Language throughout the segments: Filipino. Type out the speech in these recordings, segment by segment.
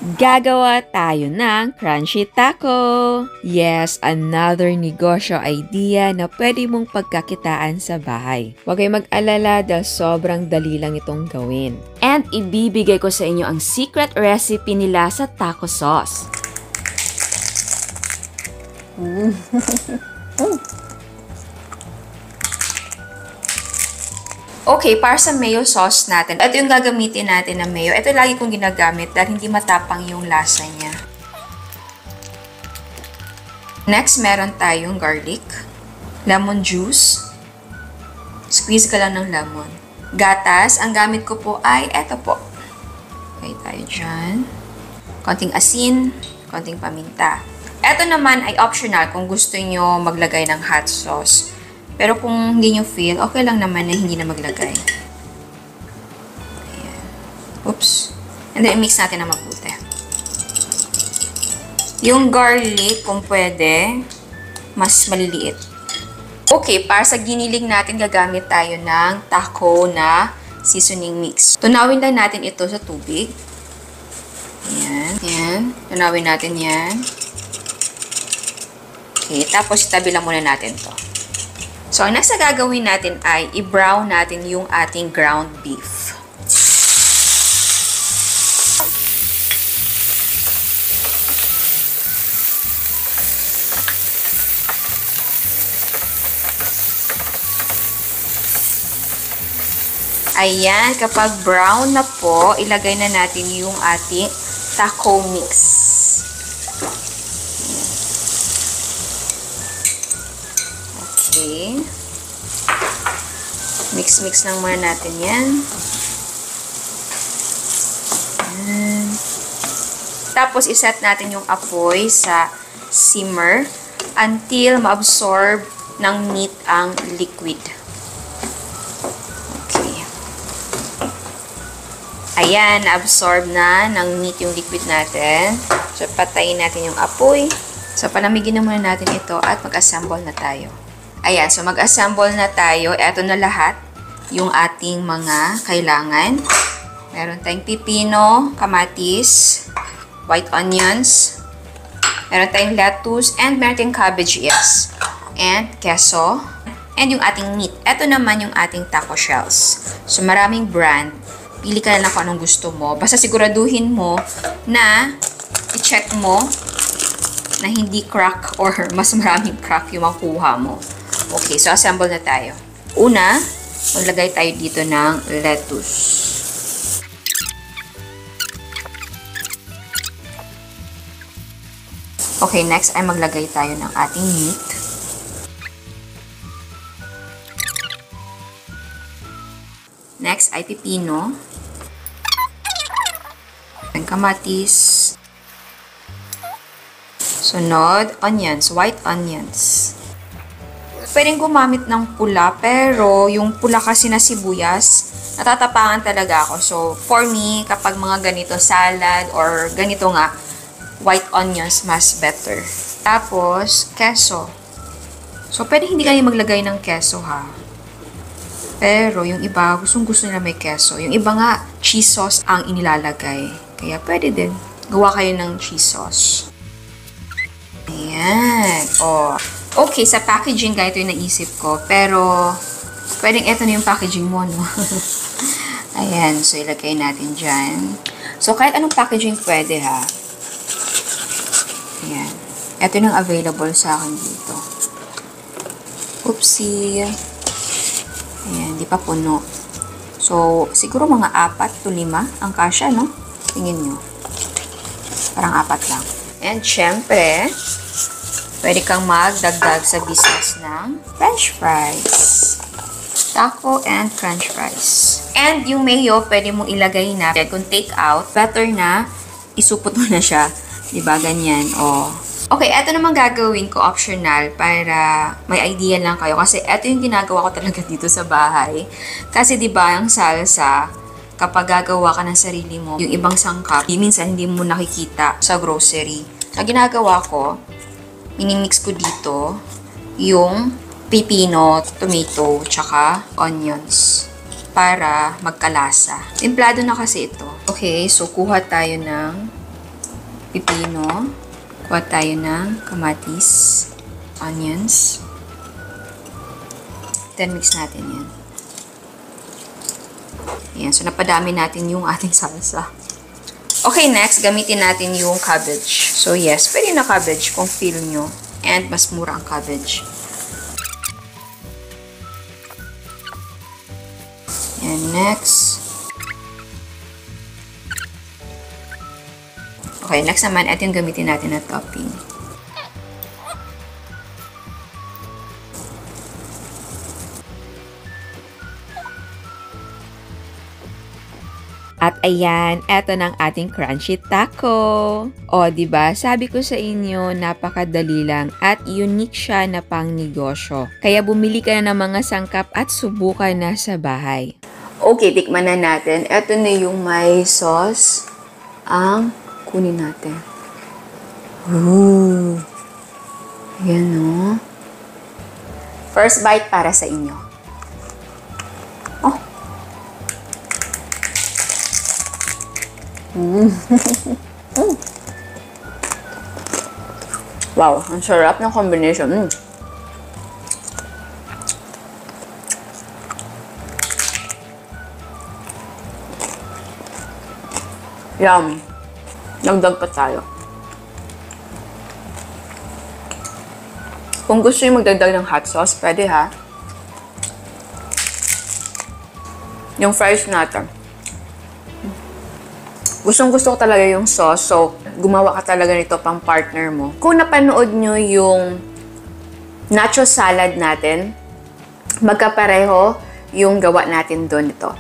Gagawa tayo ng crunchy taco! Yes, another negosyo idea na pwede mong pagkakitaan sa bahay. Huwag kayong mag-alala dahil sobrang dali lang itong gawin. And ibibigay ko sa inyo ang secret recipe nila sa taco sauce. Okay, para sa mayo sauce natin, ito yung gagamitin natin na mayo. Ito lagi kong ginagamit dahil hindi matapang yung lasa niya. Next, meron tayong garlic, lemon juice, squeeze ka lang ng lemon. Gatas, ang gamit ko po ay ito po. Okay, tayo dyan. Konting asin, konting paminta. Ito naman ay optional kung gusto nyo maglagay ng hot sauce. Pero kung hindi nyo feel, okay lang naman na hindi na maglagay. Ayan. Oops. And then, mix natin na mabuti. Yung garlic, kung pwede, mas maliliit. Okay, para sa giniling natin, gagamit tayo ng taco na seasoning mix. Tunawin lang natin ito sa tubig. Ayan. Ayan. Tunawin natin yan. Okay, tapos itabi lang muna natin to. So, ang next na gagawin natin ay i-brown natin yung ating ground beef. Ayan, kapag brown na po, ilagay na natin yung ating taco mix. Okay. Mix-mix lang muna natin yan. Ayan. Tapos, iset natin yung apoy sa simmer until ma-absorb ng meat ang liquid. Okay. Ayan, na-absorb na ng meat yung liquid natin. So, patayin natin yung apoy. So, palamigin na muna natin ito at mag-assemble na tayo. Ayan, so mag-assemble na tayo. Ito na lahat yung ating mga kailangan. Meron tayong pipino, kamatis, white onions, meron tayong lettuce, and meron tayong cabbage, yes. And queso, and yung ating meat. Ito naman yung ating taco shells. So maraming brand. Pili ka na lang kung anong gusto mo. Basta siguraduhin mo na i-check mo na hindi crack or mas maraming crack yung makuha mo. Okay, so assemble na tayo. Una, maglagay tayo dito ng lettuce. Okay, next ay maglagay tayo ng ating meat. Next ay pipino. Ang kamatis. Sunod, onions, white onions. Pwedeng gumamit ng pula, pero yung pula kasi na sibuyas, natatapangan talaga ako. So, for me, kapag mga ganito salad or ganito nga, white onions mas better. Tapos, queso. So, pwede hindi kayo maglagay ng queso ha. Pero, yung iba, gustong-gusto nila may queso. Yung iba nga, cheese sauce ang inilalagay. Kaya, pwede din. Gawa kayo ng cheese sauce. Ayan. O. Okay, sa packaging, ganito yung naisip ko. Pero, pwedeng ito na yung packaging mo, no? Ayan. So, ilagay natin dyan. So, kahit anong packaging pwede, ha? Ayan. Ito yung available sa akin dito. Oopsie. Ayan, di pa puno. So, siguro mga 4 to 5 ang kasya, no? Tingin nyo. Parang 4 lang. And, syempre, pwede kang magdagdag sa business ng french fries. Taco and french fries. And yung mayo, pwede mong ilagay na. Kung take out, better na isupot mo na siya. Diba? Ganyan. O. Okay, eto naman gagawin ko optional para may idea lang kayo. Kasi eto yung ginagawa ko talaga dito sa bahay. Kasi diba, ang salsa, kapag gagawa ka ng sarili mo, yung ibang sangkap, minsan hindi mo nakikita sa grocery. Ang ginagawa ko, minimix ko dito yung pipino, tomato, tsaka onions para magkalasa. Templado na kasi ito. Okay, so kuha tayo ng pipino. Kuha tayo ng kamatis, onions. Then, mix natin yan. Ayan, so napadami natin yung ating salsa. Okay, next, gamitin natin yung cabbage. So, yes, pwede na cabbage kung feel nyo. And mas mura ang cabbage. And next. Okay, next naman, ito yung gamitin natin na topping. At ayan, eto ng ating crunchy taco. O, diba? Sabi ko sa inyo, napakadali lang at unique siya na pang negosyo. Kaya bumili ka na ng mga sangkap at subukan na sa bahay. Okay, tikman na natin. Ito na yung may sauce. Ang kunin natin. Ooh. Ayan, no? First bite para sa inyo. Oh. Wow, ang sarap ng combination. Yum. Nagdag pa tayo. Kung gusto nyo magdagdag ng hot sauce, pwede ha. Yung fries natin. Gustong-gusto ko talaga yung sauce, so gumawa ka talaga nito pang partner mo. Kung napanood nyo yung nacho salad natin, magkapareho yung gawa natin doon ito.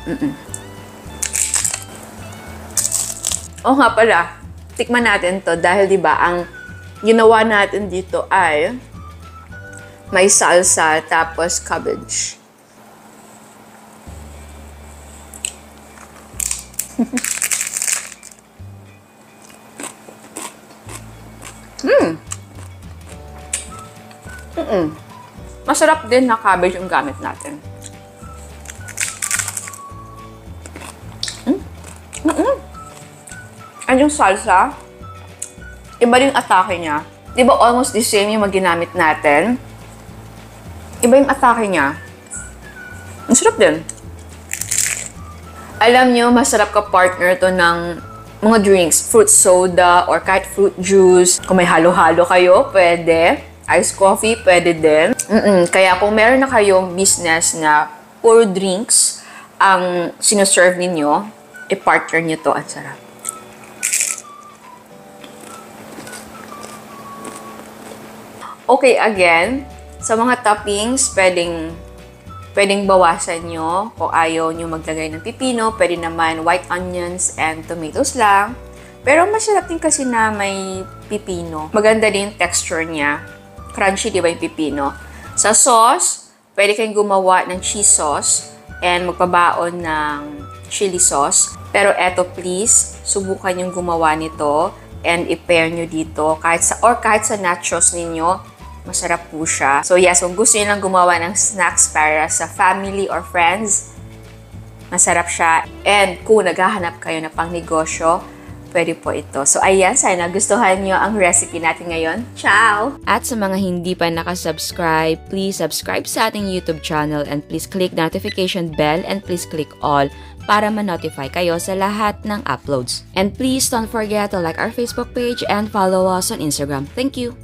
O nga pala, tikman natin to dahil diba ang ginawa natin dito ay may salsa tapos cabbage. Masarap din na cabbage yung gamit natin. And yung salsa, iba din atake niya. Di ba almost the same yung maginamit natin? Iba yung atake niya. Ang sarap din. Alam nyo, masarap ka partner to ng mga drinks. Fruit soda or kahit fruit juice. Kung may halo-halo kayo, pwede. Iced coffee, pwede din. Kaya kung meron na kayong business na puro drinks ang sinuserve ninyo, i-partner nyo to. Ang sarap. Okay, again, sa mga toppings, pwedeng bawasan nyo. Kung ayaw nyo maglagay ng pipino, pwede naman white onions and tomatoes lang. Pero masarap din kasi na may pipino. Maganda din yung texture niya. Crunchy, di ba yung pipino? Sa sauce, pwede kayong gumawa ng cheese sauce and magpabaon ng chili sauce. Pero eto please, subukan yung gumawa nito and i-pair nyo dito. Kahit sa nachos ninyo, masarap po siya. So yes, kung gusto nyo lang gumawa ng snacks para sa family or friends, masarap siya. And kung naghahanap kayo na pang negosyo, pwede po ito. So ayan, sana gustuhan nyo ang recipe natin ngayon. Ciao! At sa mga hindi pa nakasubscribe, please subscribe sa ating YouTube channel and please click the notification bell and please click all para ma-notify kayo sa lahat ng uploads. And please don't forget to like our Facebook page and follow us on Instagram. Thank you!